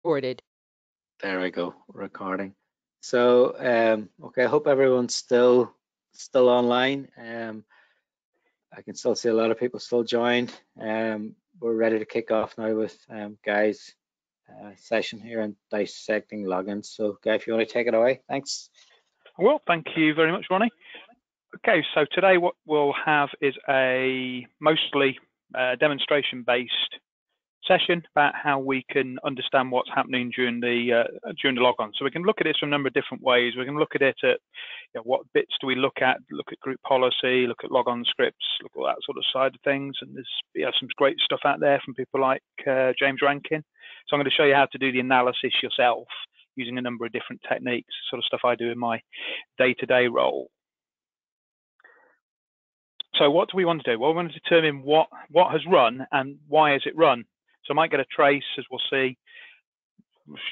Recorded. There we go, recording. So, okay, I hope everyone's still online. I can still see a lot of people still joined. We're ready to kick off now with Guy's session here on Dissecting Logons. So, Guy, if you want to take it away, thanks. Well, thank you very much, Ronnie. Okay, so today what we'll have is a mostly demonstration-based session about how we can understand what's happening during the logon. So we can look at it from a number of different ways. We can look at it at what bits do we look at group policy, look at logon scripts, look at all that sort of side of things. And there's some great stuff out there from people like James Rankin. So I'm going to show you how to do the analysis yourself using a number of different techniques, sort of stuff I do in my day-to-day role. So what do we want to do? Well, we want to determine what has run and why has it run. So I might get a trace, as we'll see,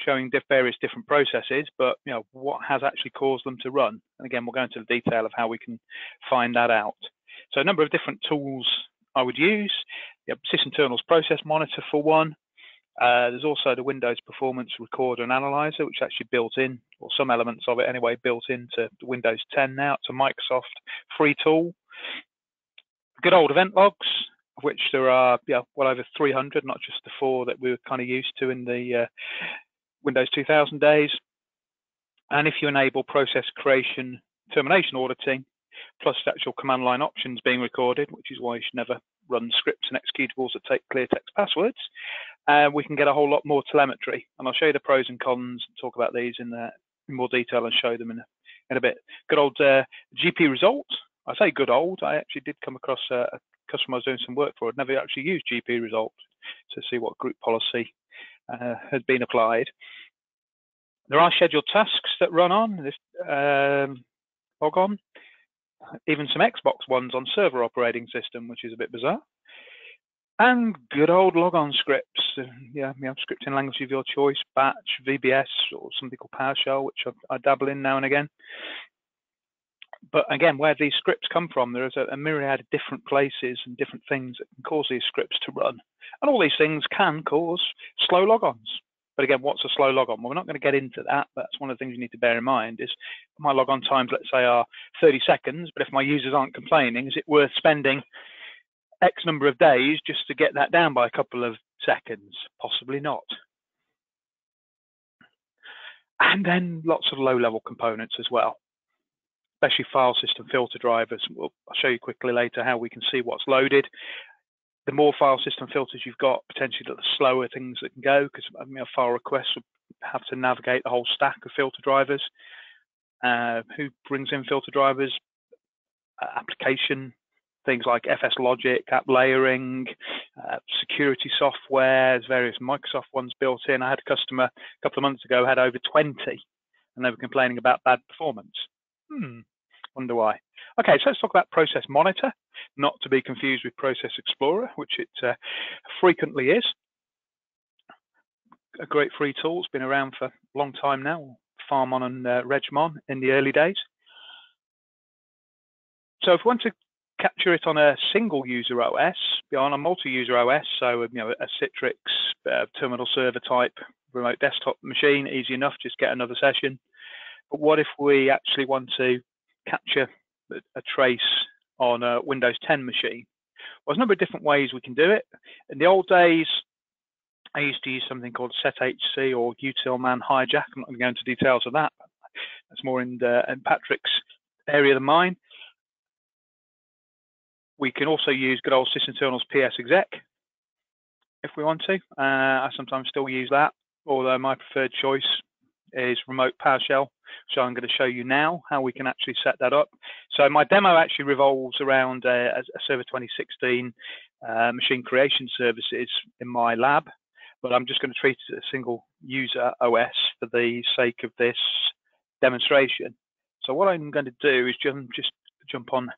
showing various different processes, but what has actually caused them to run? And again, we'll go into the detail of how we can find that out. So a number of different tools I would use. SYSINTERNALS process monitor for one. There's also the Windows Performance Recorder and Analyzer, which is actually built in, or some elements of it anyway, built into Windows 10 now. It's a Microsoft free tool. Good old event logs, of which there are well over 300, not just the 4 that we were kind of used to in the Windows 2000 days. And if you enable process creation termination auditing, plus the actual command line options being recorded, which is why you should never run scripts and executables that take clear text passwords, we can get a whole lot more telemetry. And I'll show you the pros and cons and talk about these in more detail and show them in a bit. Good old GP result. I say good old. I actually did come across a customer I was doing some work for. I'd never actually used GP result to see what group policy has been applied. There are scheduled tasks that run on this logon, even some Xbox ones on server operating system, which is a bit bizarre. And good old logon scripts. Scripting language of your choice, Batch, VBS, or something called PowerShell, which I dabble in now and again. But again, where these scripts come from, there is a myriad of different places and different things that can cause these scripts to run. And all these things can cause slow logons. But again, what's a slow logon? Well, we're not going to get into that. But that's one of the things you need to bear in mind is my logon times, let's say, are 30 seconds. But if my users aren't complaining, is it worth spending X number of days just to get that down by a couple of seconds? Possibly not. And then lots of low-level components as well, especially file system filter drivers. I'll show you quickly later how we can see what's loaded. The more file system filters you've got, potentially the slower things that can go, because file requests would have to navigate the whole stack of filter drivers. Who brings in filter drivers? Application, things like FS Logic, app layering, security software, there's various Microsoft ones built in. I had a customer a couple of months ago had over 20, and they were complaining about bad performance. Wonder why. Okay, so let's talk about Process Monitor, not to be confused with Process Explorer, which it frequently is. A great free tool. It's been around for a long time now, Farmon and Regmon in the early days. So if we want to capture it on a single user OS, on a multi-user OS, so a Citrix terminal server type remote desktop machine, easy enough, just get another session. But what if we actually want to capture a trace on a Windows 10 machine? Well, there's a number of different ways we can do it. In the old days, I used to use something called SetHC or utilman hijack. I'm not going to go into details of that. That's more in Patrick's area than mine. We can also use good old SysInternals PS exec if we want to. I sometimes still use that, although my preferred choice is remote PowerShell. So I'm going to show you now how we can actually set that up. So my demo actually revolves around a Server 2016 machine creation services in my lab, but I'm just going to treat it as a single user OS for the sake of this demonstration. So what I'm going to do is just jump on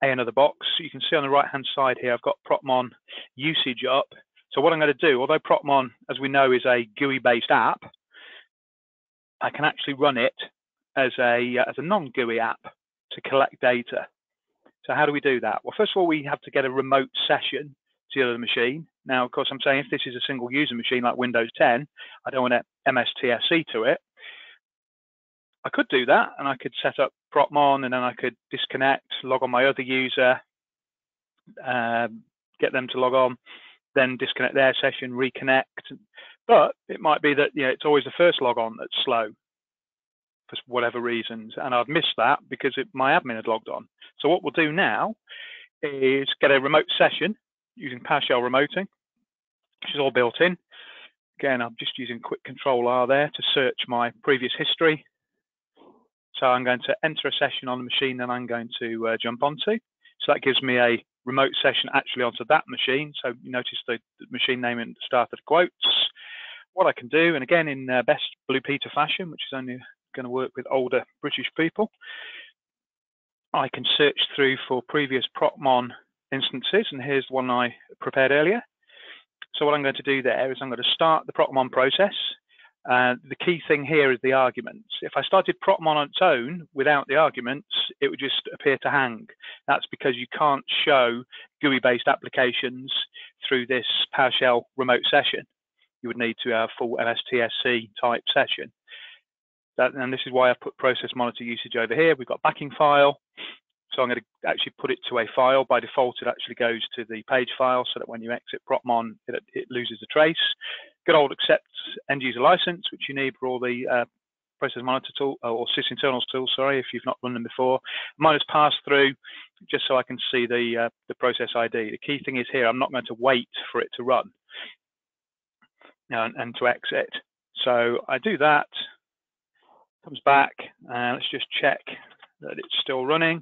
another box. You can see on the right hand side here, I've got Propmon usage up. So what I'm going to do, although Propmon, as we know, is a GUI based app, I can actually run it as a non-GUI app to collect data. So how do we do that? Well, first of all, we have to get a remote session to the other machine. Now, of course, I'm saying if this is a single user machine like Windows 10, I don't want to MSTSC to it. I could do that, and I could set up Protmon, and then I could disconnect, log on my other user, get them to log on, then disconnect their session, reconnect. But it might be that it's always the first log on that's slow for whatever reasons, and I'd missed that because my admin had logged on. So what we'll do now is get a remote session using PowerShell remoting, which is all built in. Again, I'm just using quick Control-R there to search my previous history. So I'm going to enter a session on the machine that I'm going to jump onto. So that gives me a remote session actually onto that machine. So you notice the machine name at the start of the quotes. What I can do, and again in best Blue Peter fashion, which is only going to work with older British people, I can search through for previous Protmon instances, and here's the one I prepared earlier. So what I'm going to do there is I'm going to start the Protmon process. The key thing here is the arguments. If I started Protmon on its own without the arguments, it would just appear to hang. That's because you can't show GUI-based applications through this PowerShell remote session. You would need to have a full MSTSC type session. And this is why I've put process monitor usage over here. We've got backing file. So I'm going to actually put it to a file. By default, it actually goes to the page file so that when you exit Protmon, it loses the trace. Good old accept end user license, which you need for all the process monitor tool or SYSINTERNALS tools, sorry, if you've not run them before. Mine has passed through just so I can see the process ID. The key thing is here, I'm not going to wait for it to run and to exit. So I do that, comes back, and let's just check that it's still running.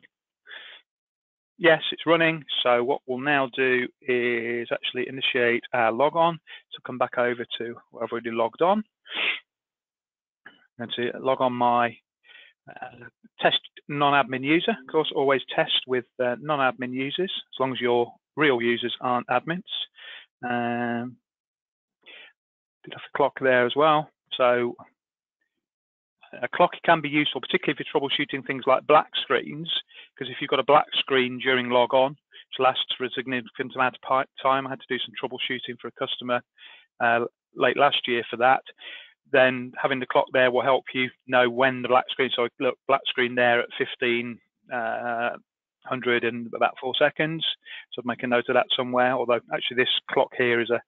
Yes, it's running. So what we'll now do is actually initiate our logon. So come back over to where I've already logged on. I'm going to log on my test non-admin user. Of course, always test with non-admin users, as long as your real users aren't admins. Did have a clock there as well. So a clock can be useful, particularly if you're troubleshooting things like black screens, because if you've got a black screen during log on, which lasts for a significant amount of time, I had to do some troubleshooting for a customer late last year for that, then having the clock there will help you know when the black screen, so look, black screen there at 1500 and about 4 seconds. So I'd make a note of that somewhere, although actually this clock here is a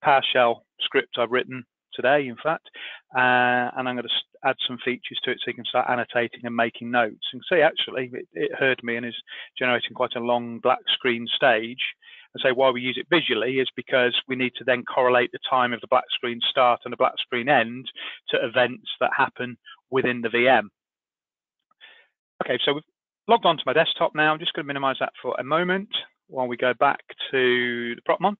PowerShell script I've written today, in fact, and I'm going to add some features to it so you can start annotating and making notes. And see, actually, it heard me and is generating quite a long black screen stage. And so why we use it visually is because we need to then correlate the time of the black screen start and the black screen end to events that happen within the VM. Okay, so we've logged onto my desktop now. I'm just going to minimize that for a moment while we go back to the Protmon.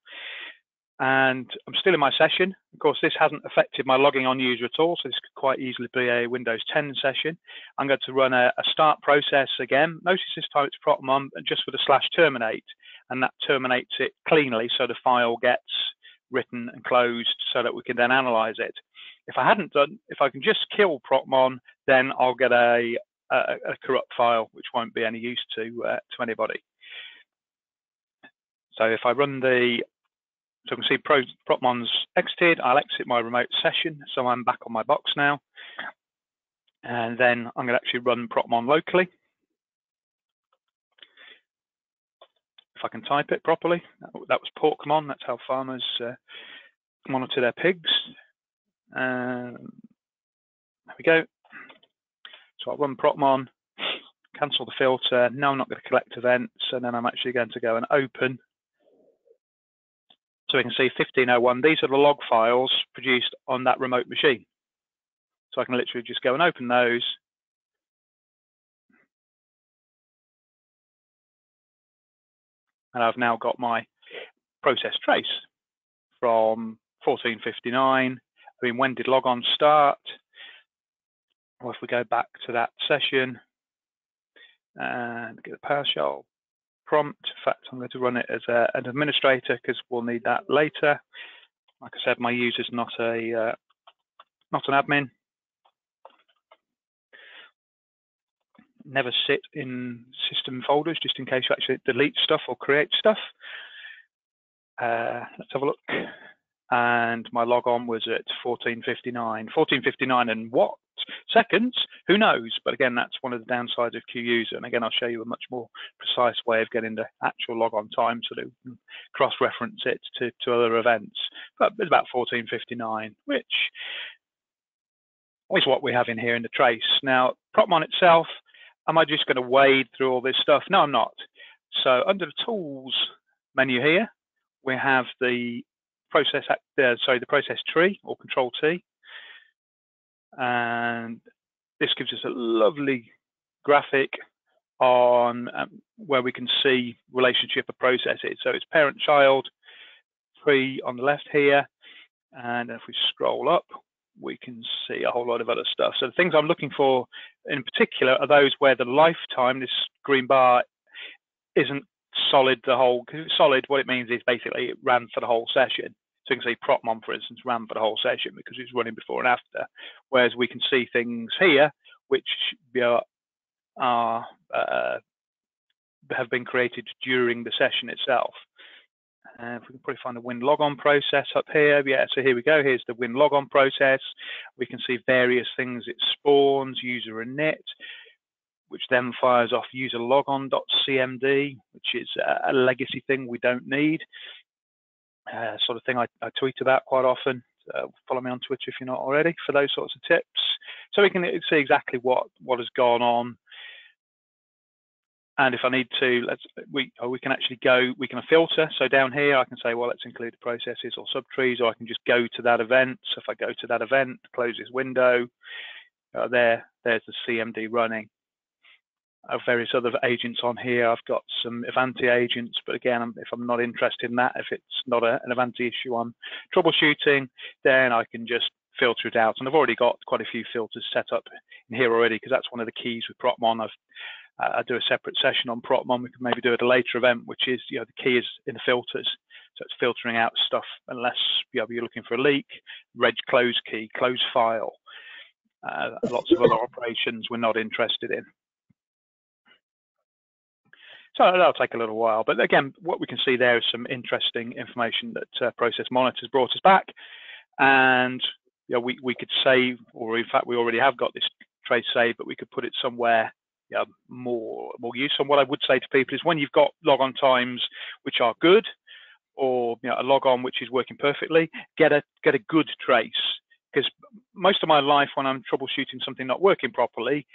And I'm still in my session. Of course, this hasn't affected my logging on user at all, so this could quite easily be a Windows 10 session. I'm going to run a start process again. Notice this time it's Protmon just with a /terminate, and that terminates it cleanly so the file gets written and closed so that we can then analyze it. If I can just kill Protmon, then I'll get a corrupt file, which won't be any use to anybody. So if I run so we can see Protmon's exited. I'll exit my remote session, so I'm back on my box now. And then I'm going to actually run Protmon locally. If I can type it properly. That was Porkmon. That's how farmers monitor their pigs. There we go. So I'll run Protmon, cancel the filter. No, I'm not going to collect events. And then I'm actually going to go and open. So we can see 1501, these are the log files produced on that remote machine. So I can literally just go and open those. And I've now got my process trace from 1459. I mean, when did logon start? Or if we go back to that session and get a PowerShell prompt. In fact, I'm going to run it as an administrator because we'll need that later. Like I said, my user's not an admin. Never sit in system folders just in case you actually delete stuff or create stuff. Let's have a look. And my logon was at 1459. 1459 and what seconds? Who knows? But again, that's one of the downsides of QUser. And again, I'll show you a much more precise way of getting the actual logon time so that we can cross-reference it to other events. But it's about 1459, which is what we have in here in the trace. Now, Propmon itself, am I just going to wade through all this stuff? No, I'm not. So under the Tools menu here, we have the process tree or Control T, and this gives us a lovely graphic on where we can see relationship of processes. So it's parent-child tree on the left here, and if we scroll up, we can see a whole lot of other stuff. So the things I'm looking for in particular are those where the lifetime, this green bar, isn't solid the whole. Because it's solid, what it means is basically it ran for the whole session. So you can see Propmon, for instance, ran for the whole session because it's running before and after. Whereas we can see things here which have been created during the session itself. If we can probably find the win logon process up here. Yeah, so here we go. Here's the win logon process. We can see various things it spawns, user init, which then fires off user logon.cmd, which is a legacy thing we don't need. Sort of thing I tweet about quite often. Follow me on Twitter if you're not already for those sorts of tips. So we can see exactly what has gone on. And if I need to, we can actually go, we can filter. So down here, I can say, well, let's include the processes or subtrees, or I can just go to that event. So if I go to that event, close this window, there's the CMD running. Various other agents on here. I've got some Ivanti agents, but again, if I'm not interested in that, if it's not an Ivanti issue I'm troubleshooting, then I can just filter it out. And I've already got quite a few filters set up in here already, because that's one of the keys with Propmon. I do a separate session on Propmon. We can maybe do it at a later event, which is, the key is in the filters. So it's filtering out stuff unless you're looking for a leak, reg close key, close file, lots of other operations we're not interested in. So that'll take a little while, but again, what we can see there is some interesting information that Process Monitors brought us back, and we could save, or in fact we already have got this trace saved, but we could put it somewhere more use. And what I would say to people is when you've got logon times which are good, or a logon which is working perfectly, get a good trace, because most of my life when I'm troubleshooting something not working properly,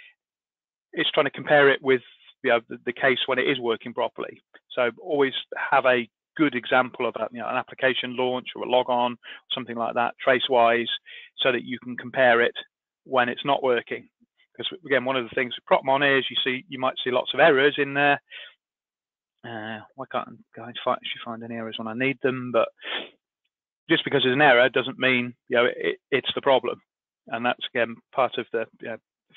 it's trying to compare it with the case when it is working properly. So always have a good example of an application launch or a logon, something like that, trace-wise, so that you can compare it when it's not working. Because again, one of the things with Propmon is you might see lots of errors in there. Why can't I actually find any errors when I need them? But just because there's an error doesn't mean it's the problem. And that's again part of the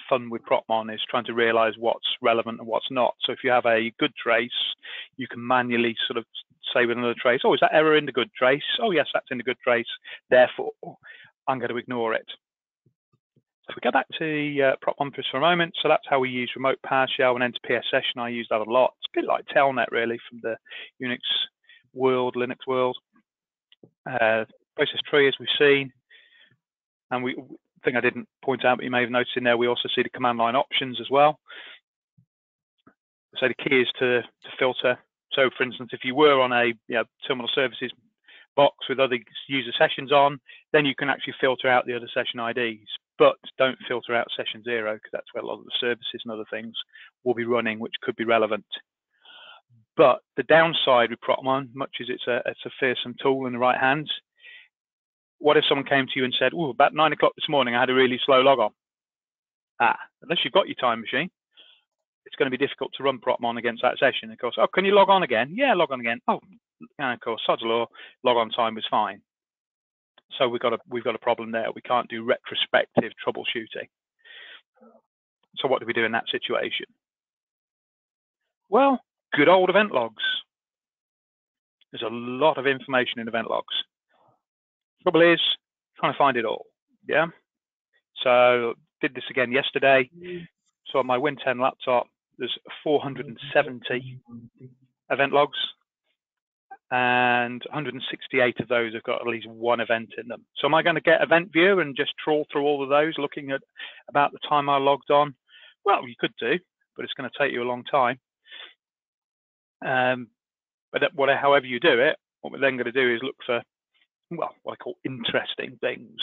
fun with Propmon, is trying to realize what's relevant and what's not. So if you have a good trace, you can manually sort of say with another trace, oh, is that error in the good trace? Oh yes, that's in the good trace, therefore I'm going to ignore it. So if we go back to Propmon for a moment, so that's how we use remote PowerShell and enter PS session. I use that a lot. It's a bit like Telnet really, from the Unix world, Linux world. Process tree, as we've seen, and thing I didn't point out, but you may have noticed in there, we also see the command line options as well. So the key is to filter. So for instance, if you were on a terminal services box with other user sessions on, then you can actually filter out the other session IDs, but don't filter out session 0, because that's where a lot of the services and other things will be running, which could be relevant. But the downside with Propmon, much as it's a fearsome tool in the right hands, what if someone came to you and said, oh, about 9 o'clock this morning, I had a really slow logon? Unless you've got your time machine, it's going to be difficult to run Propmon against that session. Of course, oh, can you log on again? Yeah, log on again. Oh, and of course, sod's law, logon time was fine. So we've got a problem there. We can't do retrospective troubleshooting. So what do we do in that situation? Well, good old event logs. There's a lot of information in event logs. Trouble is trying to find it all. Yeah. So did this again yesterday. So on my Win 10 laptop, there's 470 event logs, and 168 of those have got at least one event in them. So am I going to get Event Viewer and just trawl through all of those, looking at about the time I logged on? Well, you could do, but it's going to take you a long time. But however you do it, what we're then going to do is look for, well, what I call interesting things.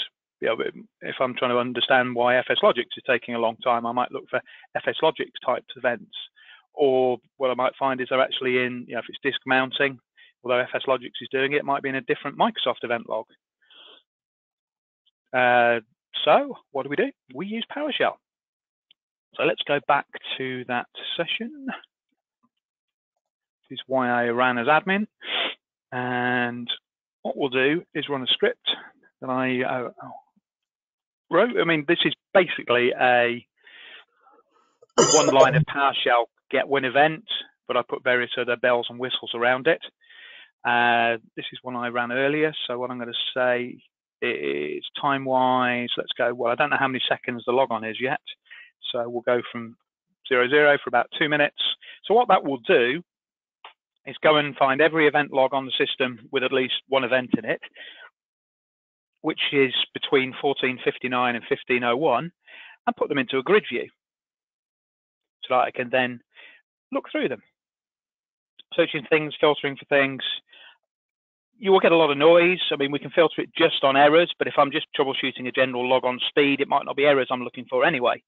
You know, if I'm trying to understand why FS Logix is taking a long time, I might look for FS Logix types events. Or what I might find is they're actually in, you know, if it's disk mounting, although FS Logix is doing it, it might be in a different Microsoft event log. So what do? We use PowerShell. So let's go back to that session. This is why I ran as admin. And what we'll do is run a script that I wrote. I mean, this is basically a one line of PowerShell get when event, but I put various other bells and whistles around it. This is one I ran earlier. So what I'm going to say is time-wise, let's go, well, I don't know how many seconds the logon is yet. So we'll go from 00 for about 2 minutes. So what that will do is go and find every event log on the system with at least one event in it, which is between 1459 and 1501, and put them into a grid view so that I can then look through them. Searching things, filtering for things. You will get a lot of noise. I mean, we can filter it just on errors, but if I'm just troubleshooting a general log on speed, it might not be errors I'm looking for anyway.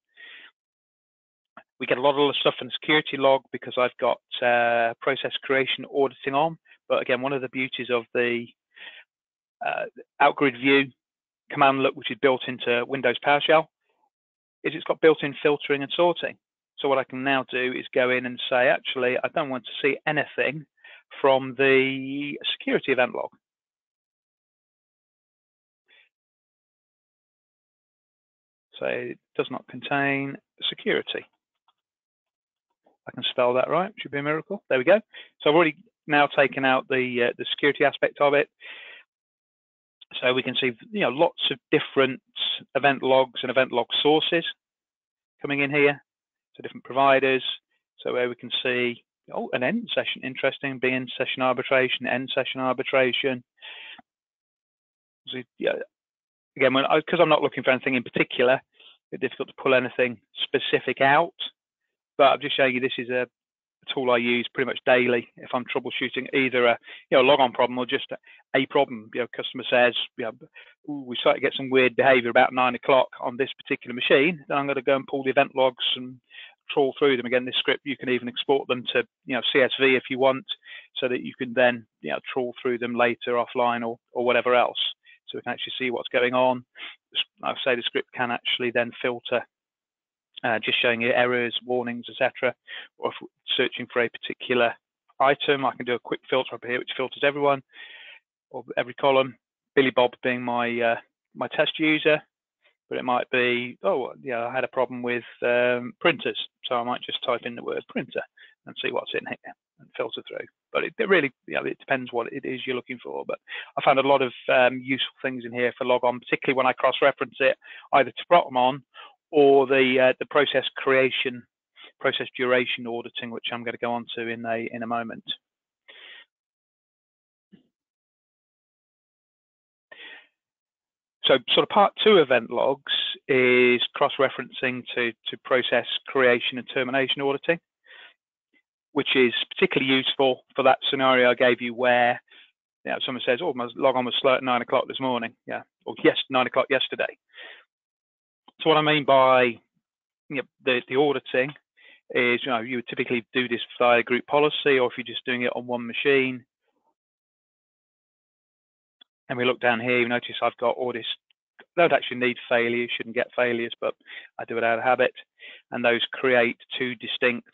We get a lot of stuff in the security log because I've got process creation auditing on. But again, one of the beauties of the outgrid view command look, which is built into Windows PowerShell, is it's got built-in filtering and sorting. So what I can now do is go in and say, actually, I don't want to see anything from the security event log. So it does not contain security. I can spell that right, should be a miracle. There we go. So I've already now taken out the security aspect of it. So we can see, you know, lots of different event logs and event log sources coming in here. So different providers. So where we can see, oh, an end session, interesting, begin session arbitration, end session arbitration. So, yeah, again, because I'm not looking for anything in particular, it's difficult to pull anything specific out. But I'm just showing you this is a tool I use pretty much daily if I'm troubleshooting either a logon problem or just a problem. You know, customer says, you know, we start to get some weird behavior about 9 o'clock on this particular machine. Then I'm going to go and pull the event logs and trawl through them. Again, this script, you can even export them to, you know, CSV if you want, so that you can then, you know, trawl through them later offline or whatever else. So we can actually see what's going on. Like I say, the script can actually then filter, just showing you errors, warnings, etc. Or if we're searching for a particular item, I can do a quick filter up here, which filters everyone or every column. Billy Bob being my my test user, but it might be, oh, yeah, I had a problem with printers, so I might just type in the word printer and see what's in here and filter through. But it really, you know, it depends what it is you're looking for. But I found a lot of useful things in here for logon, particularly when I cross-reference it either to Protomon or the process creation, process duration auditing, which I'm going to go on to in a moment. So sort of part 2 event logs is cross-referencing to process creation and termination auditing, which is particularly useful for that scenario I gave you where, you know, someone says, oh, my logon was slow at 9 o'clock this morning. Yeah, or yes, 9 o'clock yesterday. So what I mean by, you know, the auditing is, you know, you would typically do this via group policy, or if you're just doing it on one machine. And we look down here, you notice I've got audits. Don't actually need failures, shouldn't get failures, but I do it out of habit. And those create 2 distinct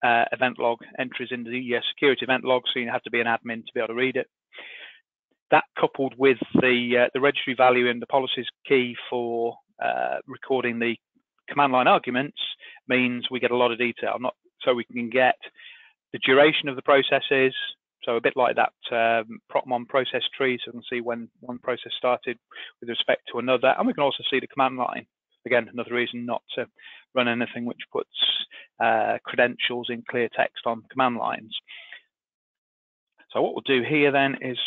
event log entries in the security event log, so you have to be an admin to be able to read it. That coupled with the registry value and the policies key for recording the command line arguments means we get a lot of detail, so we can get the duration of the processes. So a bit like that Protomon process tree, so we can see when one process started with respect to another, and we can also see the command line. Again, another reason not to run anything which puts credentials in clear text on command lines. So what we'll do here then is,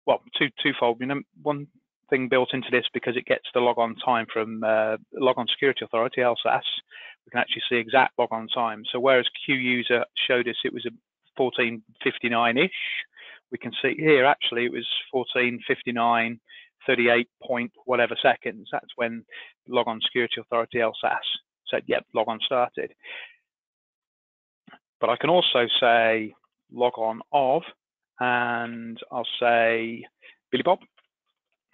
well, twofold. You know, one thing built into this, because it gets the logon time from Logon Security Authority, LSAS, we can actually see exact logon time. So whereas Q user showed us it was a 14:59-ish, we can see here actually it was 14:59, 38 point whatever seconds. That's when Logon Security Authority, LSAS, said, yep, logon started. But I can also say logon of, and I'll say Billy Bob.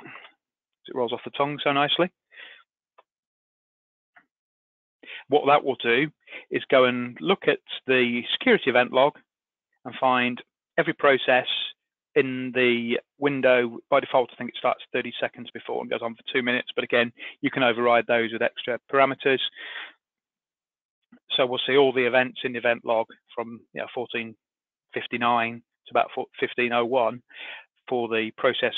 It rolls off the tongue so nicely. What that will do is go and look at the security event log and find every process in the window. By default, I think it starts 30 seconds before and goes on for 2 minutes. But again, you can override those with extra parameters. So we'll see all the events in the event log from 14:59 to about 15:01 for the process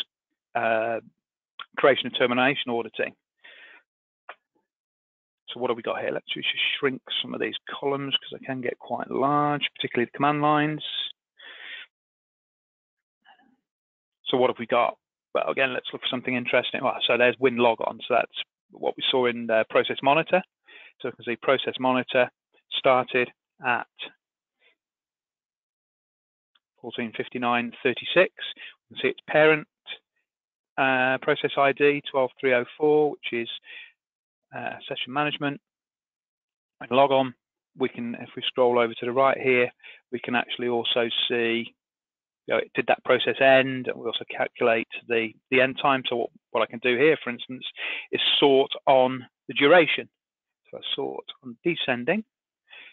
creation and termination auditing. So what have we got here? Let's just shrink some of these columns because they can get quite large, particularly the command lines. So what have we got? Well, again, let's look for something interesting. Well, so there's win logon. So that's what we saw in the process monitor. So you can see process monitor started at 14:59:36. You can see its parent process ID 12304, which is session management. And log on, we can, if we scroll over to the right here, we can actually also see, did that process end? And we also calculate the end time. So what I can do here, for instance, is sort on the duration. So I sort on descending.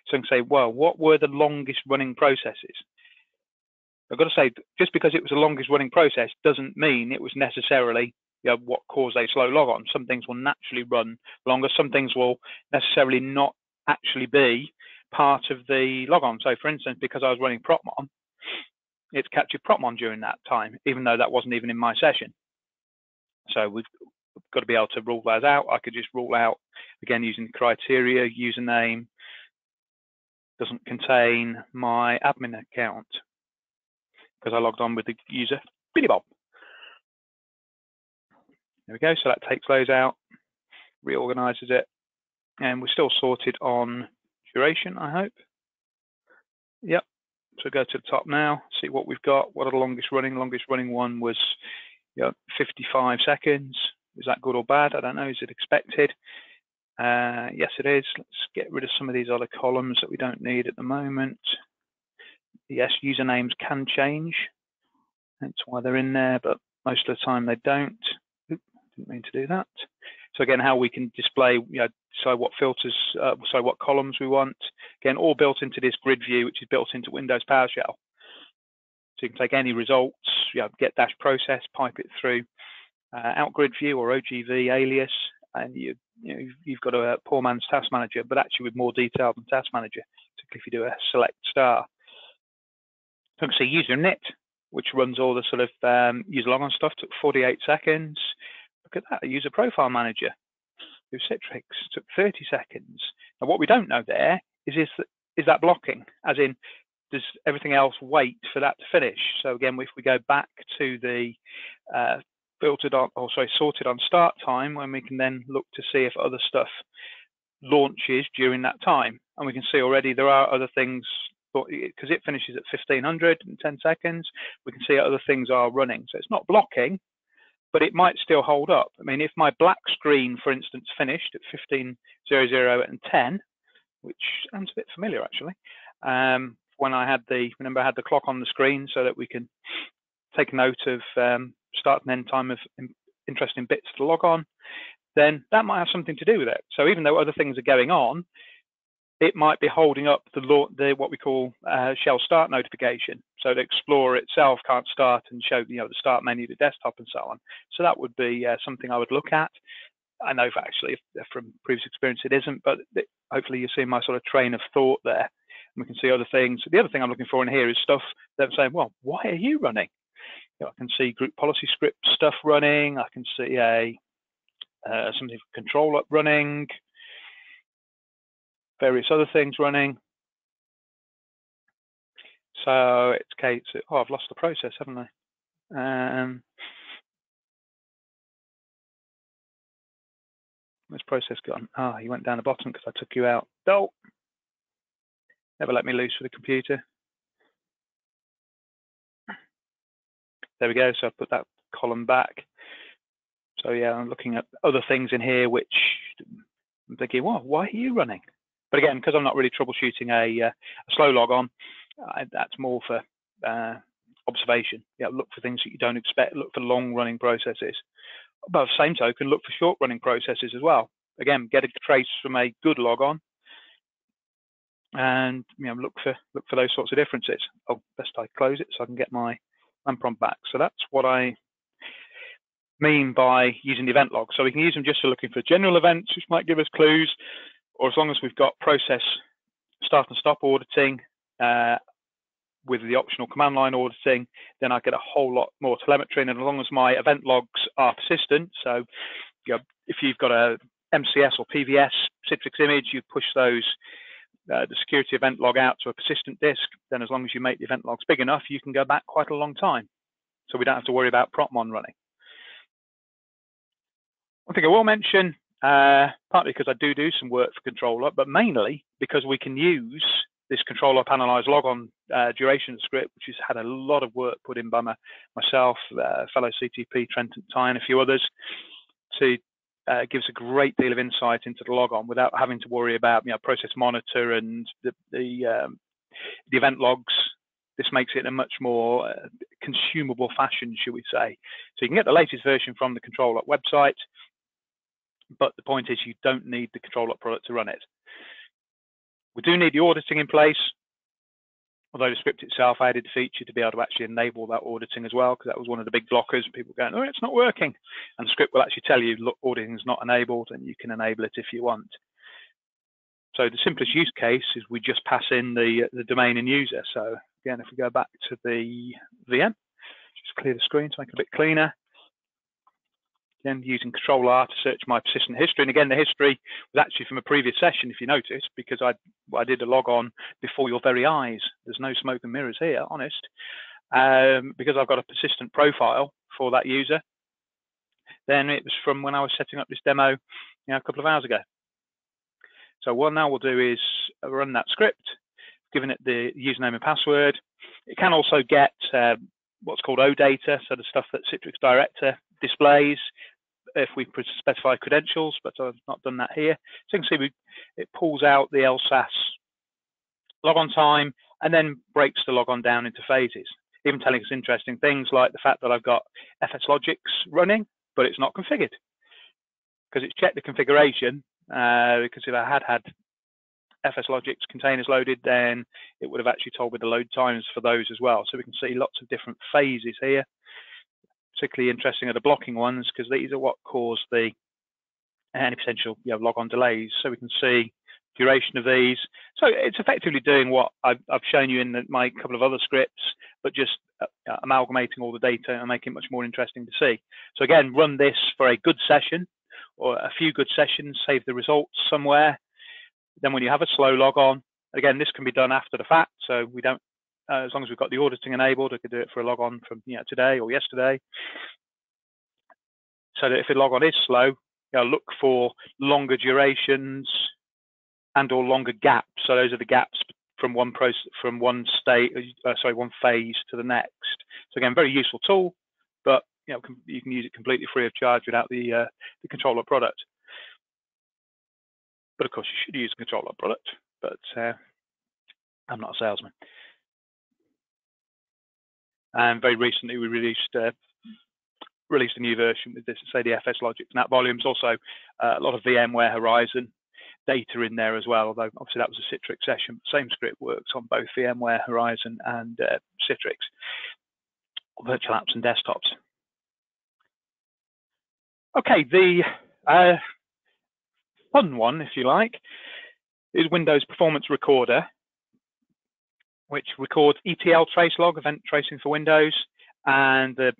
So I can say, well, what were the longest running processes? I've got to say, just because it was the longest running process doesn't mean it was necessarily what caused a slow logon. Some things will naturally run longer. Some things will necessarily not actually be part of the logon. So for instance, because I was running Propmon, it's captured Propmon during that time, even though that wasn't even in my session. So we've got to be able to rule those out. I could just rule out, again, using criteria, username doesn't contain my admin account because I logged on with the user Billy Bob. There we go. So that takes those out, reorganizes it, and we're still sorted on duration, I hope. Yep. So go to the top now, see what we've got. What are the longest running? Longest running one was 55 seconds. Is that good or bad? I don't know. Is it expected? Yes, it is. Let's get rid of some of these other columns that we don't need at the moment. Yes, usernames can change. That's why they're in there, but most of the time they don't. Oop, didn't mean to do that. So again, how we can display, decide what filters, so what columns we want. Again, all built into this grid view, which is built into Windows PowerShell. So you can take any results, get dash process, pipe it through out grid view or OGV alias, and you've got a poor man's task manager, but actually with more detail than task manager, particularly if you do a select star. So you can see user init, which runs all the sort of user logon stuff, took 48 seconds. Look at that, a user profile manager through Citrix took 30 seconds. Now what we don't know there is that blocking, as in, does everything else wait for that to finish? So again, if we go back to the sorted on start time, when we can then look to see if other stuff launches during that time. And we can see already there are other things, because it finishes at 1500 in 10 seconds, we can see other things are running. So it's not blocking, but it might still hold up. I mean, if my black screen, for instance, finished at 15:00 and 10, which sounds a bit familiar actually, when I had remember I had the clock on the screen so that we can take note of start and end time of interesting bits to log on, then that might have something to do with it. So even though other things are going on, it might be holding up the what we call shell start notification. So the Explorer itself can't start and show the start menu, the desktop, and so on. So that would be something I would look at. I know actually from previous experience it isn't, but hopefully you see my sort of train of thought there. And we can see other things. The other thing I'm looking for in here is stuff that I'm saying, well, why are you running? I can see group policy script stuff running. I can see something for CONTROLUP running, various other things running. So it's case, oh, I've lost the process, haven't I? Where's process gone? Ah, you went down the bottom because I took you out. Oh, never let me loose with the computer. There we go. So I put that column back. So yeah, I'm looking at other things in here which I'm thinking, well, why are you running? But again, because I'm not really troubleshooting a slow logon, that's more for observation. Yeah, look for things that you don't expect. Look for long-running processes. By the same token, look for short-running processes as well. Again, get a trace from a good logon, and look for those sorts of differences. Oh, best I close it so I can get my man prompt back. So that's what I mean by using the event log. So we can use them just for looking for general events, which might give us clues, or as long as we've got process start and stop auditing with the optional command line auditing, then I get a whole lot more telemetry. And as long as my event logs are persistent, so if you've got a MCS or PVS Citrix image, you push those the security event log out to a persistent disk, then as long as you make the event logs big enough, you can go back quite a long time. So we don't have to worry about protmon running. One thing I will mention, partly because I do some work for CONTROLUP, but mainly because we can use this CONTROLUP analyze logon duration script, which has had a lot of work put in by myself, fellow CTP, Trent and Ty, and a few others, to gives a great deal of insight into the logon without having to worry about process monitor and the event logs. This makes it in a much more consumable fashion, shall we say. So you can get the latest version from the CONTROLUP website, but the point is you don't need the CONTROLUP product to run it. We do need the auditing in place, although the script itself added a feature to be able to actually enable that auditing as well, because that was one of the big blockers. People going, oh, it's not working. And the script will actually tell you, look, auditing is not enabled, and you can enable it if you want. So the simplest use case is we just pass in the domain and user. So again, if we go back to the VM, just clear the screen to make it a bit cleaner. Again, using Control-R to search my persistent history. And again, the history was actually from a previous session, if you notice, because I did a logon before your very eyes. There's no smoke and mirrors here, honest, because I've got a persistent profile for that user. Then it was from when I was setting up this demo a couple of hours ago. So what now we'll do is run that script, giving it the username and password. It can also get what's called OData, so the stuff that Citrix Director displays if we specify credentials, but I've not done that here. So you can see it pulls out the LSAS logon time and then breaks the logon down into phases, even telling us interesting things like the fact that I've got FSLogix running, but it's not configured because it's checked the configuration. Because if I had FSLogix containers loaded, then it would have actually told me the load times for those as well. So we can see lots of different phases here. Particularly interesting are the blocking ones, because these are what cause any potential logon delays. So we can see duration of these. So it's effectively doing what I've shown you in my couple of other scripts, but just amalgamating all the data and making it much more interesting to see. So again, run this for a good session or a few good sessions, save the results somewhere. Then when you have a slow logon, again, this can be done after the fact. So we don't, as long as we've got the auditing enabled, I could do it for a logon from today or yesterday. So that if a logon is slow, look for longer durations and or longer gaps. So those are the gaps from one process, from one phase to the next. So again, very useful tool, but you can use it completely free of charge without the CONTROLUP product. But of course, you should use a CONTROLUP product, but I'm not a salesman. And very recently, we released a new version with this, say the FSLogix NAT volumes. Also, a lot of VMware Horizon data in there as well. Although obviously that was a Citrix session. Same script works on both VMware Horizon and Citrix, virtual apps and desktops. Okay, the fun one, if you like, is Windows Performance Recorder, which records ETL trace log, event tracing for Windows, and the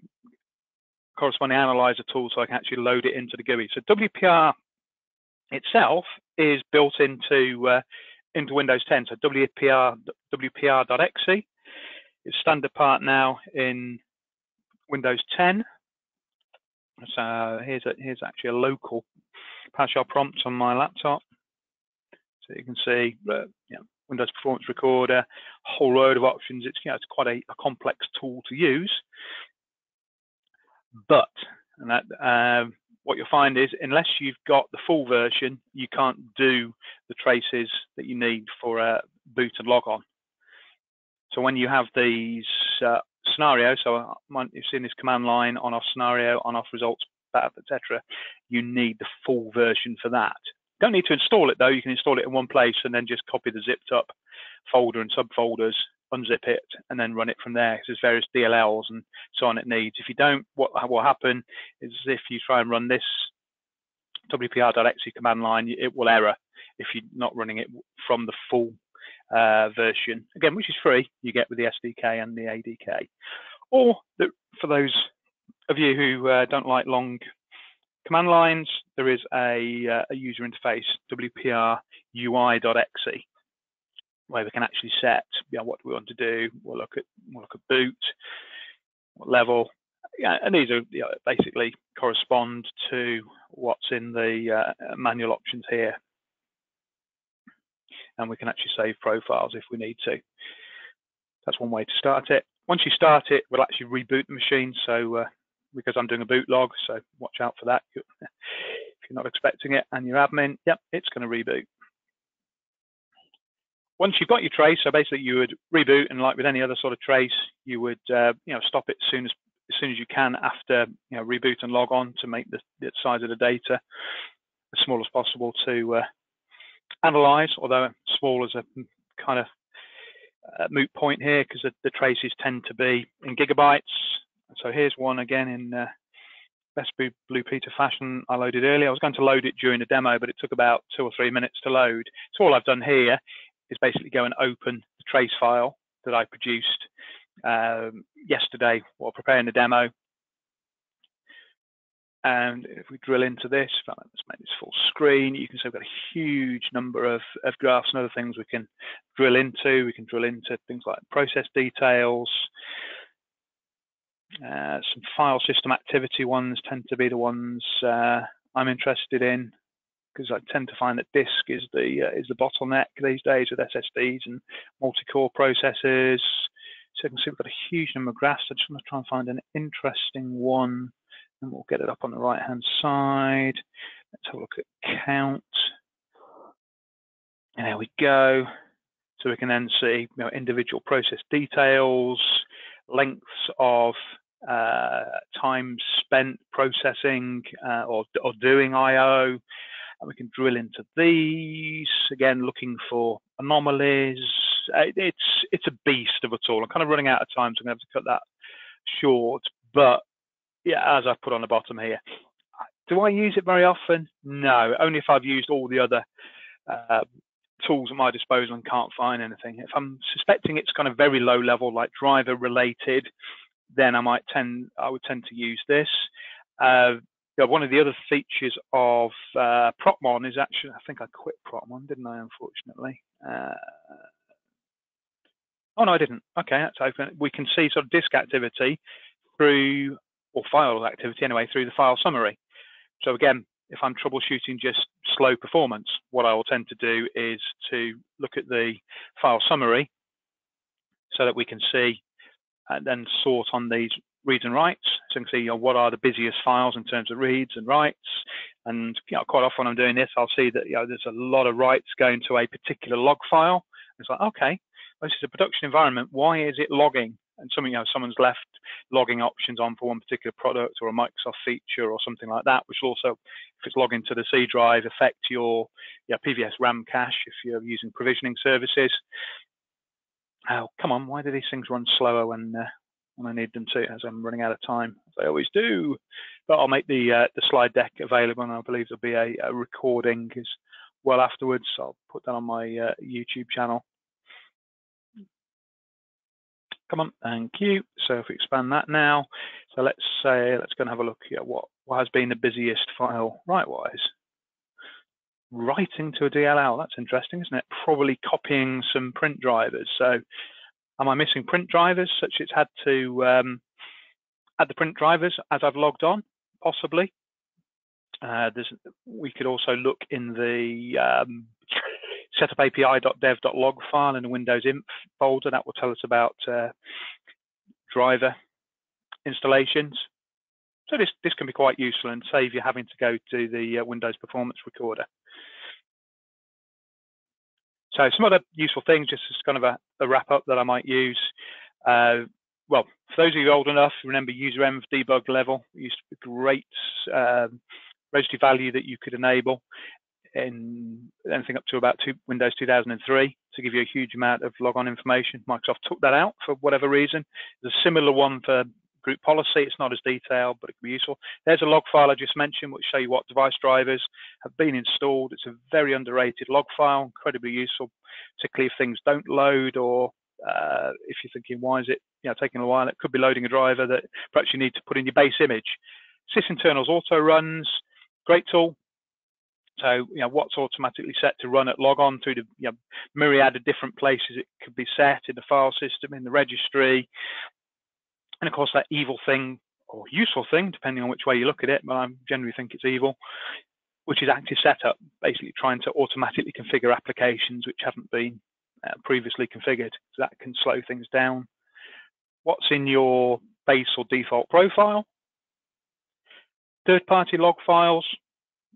corresponding analyzer tool so I can actually load it into the GUI. So WPR itself is built into Windows 10, so WPR.exe. It's standard part now in Windows 10. So here's actually a local PowerShell prompt on my laptop. So you can see, Windows Performance Recorder, a whole load of options. It's it's quite a complex tool to use. But what you'll find is, unless you've got the full version, you can't do the traces that you need for a boot and log on. So when you have these scenarios, so you've seen this command line, on off scenario, on off results, etc. You need the full version for that. Don't need to install it though. You can install it in one place and then just copy the zipped up folder and subfolders, unzip it, and then run it from there. There's various DLLs and so on it needs. If you don't, what will happen is if you try and run this wpr.exe command line, it will error if you're not running it from the full version, again, which is free, you get with the SDK and the ADK. Or for those of you who don't like long command lines, there is a user interface, wpr UI.exe, where we can actually set what we want to do. We'll look at boot, what level, and these are basically correspond to what's in the manual options here. And we can actually save profiles if we need to. That's one way to start it. Once you start it, we'll actually reboot the machine. So because I'm doing a boot log, so watch out for that. If you're not expecting it and you're admin, yep, it's going to reboot. Once you've got your trace, so basically you would reboot, and like with any other sort of trace, you would stop it as soon as you can after reboot and log on to make the size of the data as small as possible to analyze, although small is a kind of moot point here because the traces tend to be in gigabytes. So here's one again in best Blue Peter fashion I loaded earlier. I was going to load it during the demo, but it took about 2 or 3 minutes to load. So all I've done here is basically go and open the trace file that I produced yesterday while preparing the demo. And if we drill into this, let's make this full screen, you can see we've got a huge number of graphs and other things we can drill into. We can drill into things like process details. Some file system activity ones tend to be the ones I'm interested in, because I tend to find that disk is the bottleneck these days with SSDs and multi-core processors. So you can see we've got a huge number of graphs. I just want to try and find an interesting one, and we'll get it up on the right-hand side. Let's have a look at count. And there we go. So we can then see individual process details, lengths of time spent processing or doing I/O, and we can drill into these again, looking for anomalies. It's a beast of a tool. I'm kind of running out of time, so I'm going to have to cut that short. But yeah, as I've put on the bottom here, do I use it very often? No, only if I've used all the other tools at my disposal and can't find anything. If I'm suspecting it's kind of very low level, like driver related, then I would tend to use this. One of the other features of Procmon is actually, I think I quit Procmon, didn't I, unfortunately? Oh, no, I didn't. Okay, that's open. We can see sort of disk activity through, or file activity anyway, through the file summary. So again, if I'm troubleshooting just slow performance, what I will tend to do is to look at the file summary so that we can see and then sort on these reads and writes. So you can see what are the busiest files in terms of reads and writes. And quite often when I'm doing this, I'll see that there's a lot of writes going to a particular log file. It's like, okay, this is a production environment. Why is it logging? And someone's left logging options on for one particular product or a Microsoft feature or something like that, which will also, if it's logging to the C drive, affect your PVS RAM cache if you're using provisioning services. Oh, come on, why do these things run slower when I need them to, as I'm running out of time? As I always do. But I'll make the slide deck available, and I believe there'll be a recording as well afterwards. I'll put that on my YouTube channel. Come on, thank you. So if we expand that now, so let's go and have a look at what has been the busiest file write-wise. Writing to a DLL, that's interesting, isn't it? Probably copying some print drivers. So Am I missing print drivers, such it's had to add the print drivers as I've logged on? Possibly. We could also look in the setup-api.dev.log file in the Windows inf folder. That will tell us about driver installations. So this can be quite useful and save you having to go to the Windows Performance Recorder. So some other useful things, just as kind of a wrap up that I might use. Well, for those of you old enough, remember user-env debug level. It used to be great registry value that you could enable in anything up to about Windows 2003 to give you a huge amount of logon information. Microsoft took that out for whatever reason. There's a similar one for group policy. It's not as detailed, but it can be useful. There's a log file I just mentioned, which show you what device drivers have been installed. It's a very underrated log file, incredibly useful, particularly if things don't load, or if you're thinking, why is it taking a while? It could be loading a driver that perhaps you need to put in your base image. SYSINTERNALS auto runs, great tool. So, what's automatically set to run at logon through the myriad of different places it could be set in the file system, in the registry. And of course, that evil thing, or useful thing, depending on which way you look at it, but I generally think it's evil, which is active setup, basically trying to automatically configure applications which haven't been previously configured. So that can slow things down. What's in your base or default profile? Third-party log files.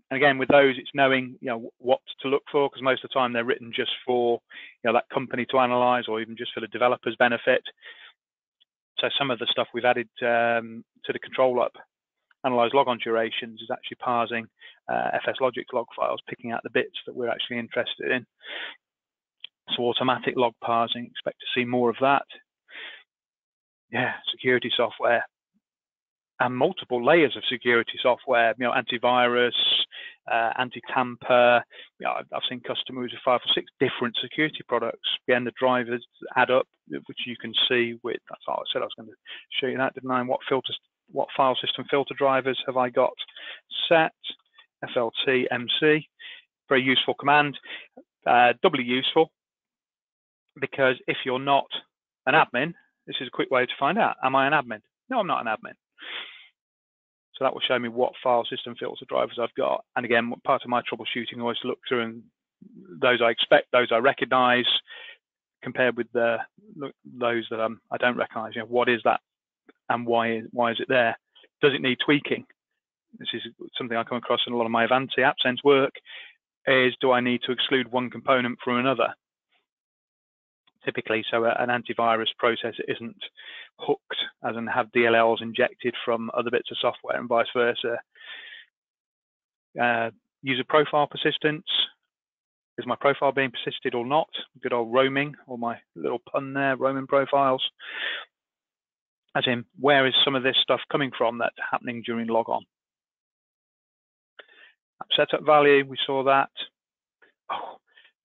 And again, with those, it's knowing what to look for, because most of the time they're written just for that company to analyze, or even just for the developer's benefit. So some of the stuff we've added to the CONTROLUP analyze logon durations is actually parsing FSLogix log files, picking out the bits that we're actually interested in. So automatic log parsing, expect to see more of that. Yeah, security software and multiple layers of security software, antivirus, anti-tamper. I've seen customers with 5 or 6 different security products. Again, the drivers add up, which you can see with, that's what I said I was going to show you that, didn't I? What file system filter drivers have I got set? FLT MC, very useful command, doubly useful, because if you're not an admin, this is a quick way to find out, am I an admin? No, I'm not an admin. So that will show me what file system filter drivers I've got. And again, part of my troubleshooting, I always look through and those I expect, those I recognize, compared with those that I don't recognize. What is that, and why is it there? Does it need tweaking? This is something I come across in a lot of my Avanti AppSense work. Is, do I need to exclude one component from another? Typically, so an antivirus process isn't hooked, as in have DLLs injected from other bits of software and vice versa. User profile persistence. Is my profile being persisted or not? Good old roaming, or my little pun there, roaming profiles. As in, where is some of this stuff coming from that's happening during logon? App setup value, we saw that. Oh,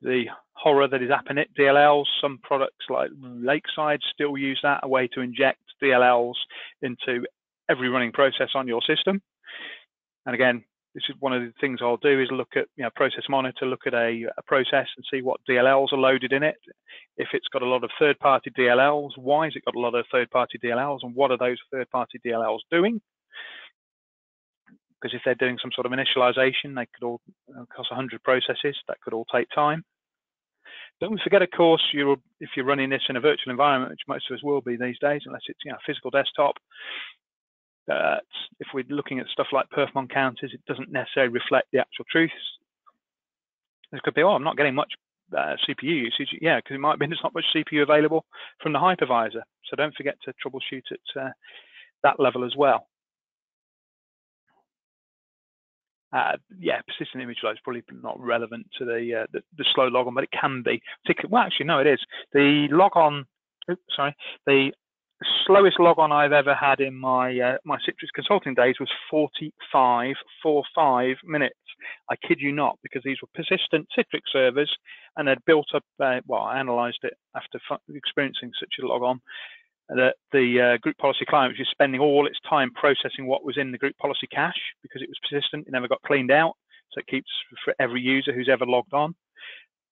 the horror that is app init DLLs. Some products like Lakeside still use that, a way to inject DLLs into every running process on your system. And again, this is one of the things I'll do is look at process monitor, look at a process and see what DLLs are loaded in it. If it's got a lot of third-party DLLs, why has it got a lot of third-party DLLs, and what are those third-party DLLs doing? Because if they're doing some sort of initialization, they could all cost 100 processes. That could all take time. Don't forget, of course, if you're running this in a virtual environment, which most of us will be these days, unless it's a physical desktop. If we're looking at stuff like perfmon counters, it doesn't necessarily reflect the actual truths. There could be, I'm not getting much CPU usage. Yeah, because it might be there's not much CPU available from the hypervisor. So don't forget to troubleshoot at that level as well. Yeah, persistent image load is probably not relevant to the slow logon, but it can be. Well, actually, no, it is. The logon, the slowest logon I've ever had in my my Citrix consulting days was 45 minutes. I kid you not, because these were persistent Citrix servers, and they'd built up. Well, I analysed it after experiencing such a logon. That the group policy client was just spending all its time processing what was in the group policy cache, because it was persistent. It never got cleaned out, so it keeps for every user who's ever logged on,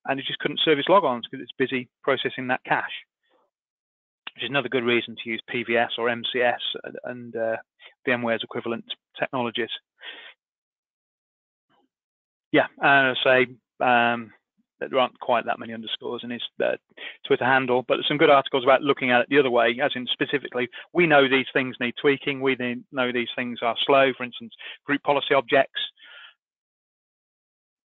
and it just couldn't service logons because it's busy processing that cache. which is another good reason to use PVS or MCS and VMware's equivalent technologies. Yeah, and I say there aren't quite that many underscores in his Twitter handle, but there's some good articles about looking at it the other way, as in specifically, we know these things need tweaking, we know these things are slow, for instance, group policy objects.